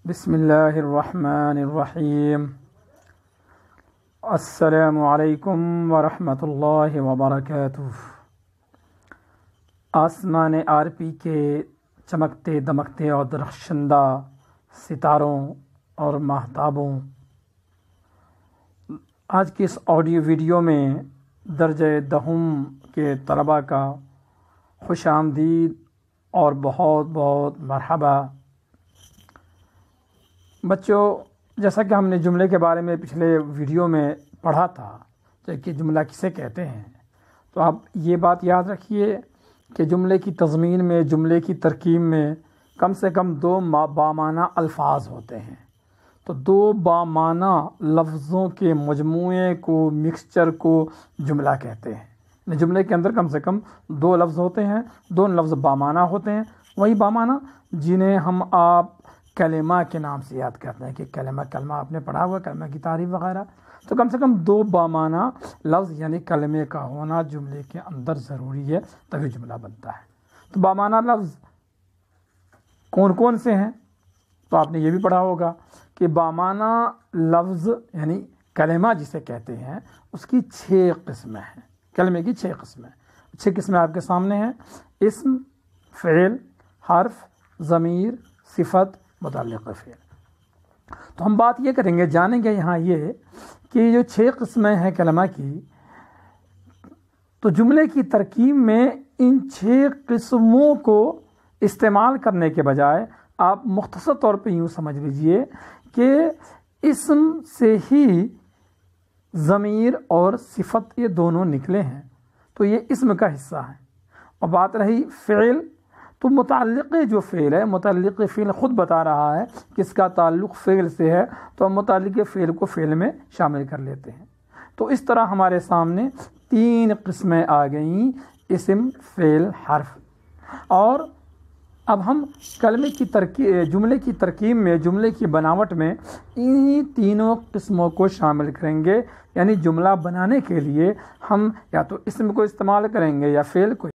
بسم اللہ الرحمن الرحیم۔ السلام علیکم ورحمۃ اللہ وبرکاتہ۔ آسمان عربی کے چمکتے دمکتے اور درخشندہ ستاروں اور ماہتابوں، آج کی اس آڈیو ویڈیو میں درجہ دہم کے طلباء کا خوش آمدید اور بہت بہت مرحبا۔ بچوں، جیسا کہ ہم نے جملے کے بارے میں پچھلے ویڈیو میں پڑھا تھا کہ جملہ کسے کہتے ہیں، تو آپ یہ بات یاد رکھیے کہ جملے کی تضمین میں، جملے کی ترکیب میں کم سے کم دو بامعنی الفاظ ہوتے ہیں۔ تو دو بامعنی لفظوں کے مجموعے کو، مکسچر کو جملہ کہتے ہیں۔ جملے کے اندر کم سے کم دو لفظ ہوتے ہیں، دونوں لفظ بامعنی ہوتے ہیں۔ وہی بامعنی جنہیں ہم آپ کلمہ کے نام سے یاد کرتے ہیں کہ کلمہ آپ نے پڑھا ہوا، کلمہ کی تعریف وغیرہ۔ تو کم سے کم دو بامعنی لفظ یعنی کلمے کا ہونا جملے کے اندر ضروری ہے، تبھی جملہ بنتا ہے۔ تو بامعنی لفظ کون کون سے ہیں؟ تو آپ نے یہ بھی پڑھا ہوگا کہ بامعنی لفظ یعنی کلمہ جسے کہتے ہیں اس کی 6 قسمیں ہیں۔ کلمے کی 6 قسمیں، 6 قسمیں آپ کے سامنے ہیں: اسم، فعل، حرف، ضمیر، صفت، متعلق فعل۔ تو ہم بات یہ کریں گے، جانیں گے یہاں یہ کہ جو 6 قسمیں ہیں کلمہ کی، تو جملے کی ترکیب میں ان 6 قسموں کو استعمال کرنے کے بجائے آپ مختصر طور پہ یوں سمجھ لیجئے کہ اسم سے ہی ضمیر اور صفت یہ دونوں نکلے ہیں، تو یہ اسم کا حصہ ہے۔ اور بات رہی فعل، تو متعلق جو فعل ہے، متعلق فعل خود بتا رہا ہے کس کا تعلق فعل سے ہے، تو ہم متعلق فعل کو فعل میں شامل کر لیتے ہیں۔ تو اس طرح ہمارے سامنے 3 قسمیں آ گئیں: اسم، فعل، حرف۔ اور اب ہم کلمے کی جملے کی ترکیب میں، جملے کی بناوٹ میں انہی تینوں قسموں کو شامل کریں گے۔ یعنی جملہ بنانے کے لیے ہم یا تو اسم کو استعمال کریں گے یا فعل کو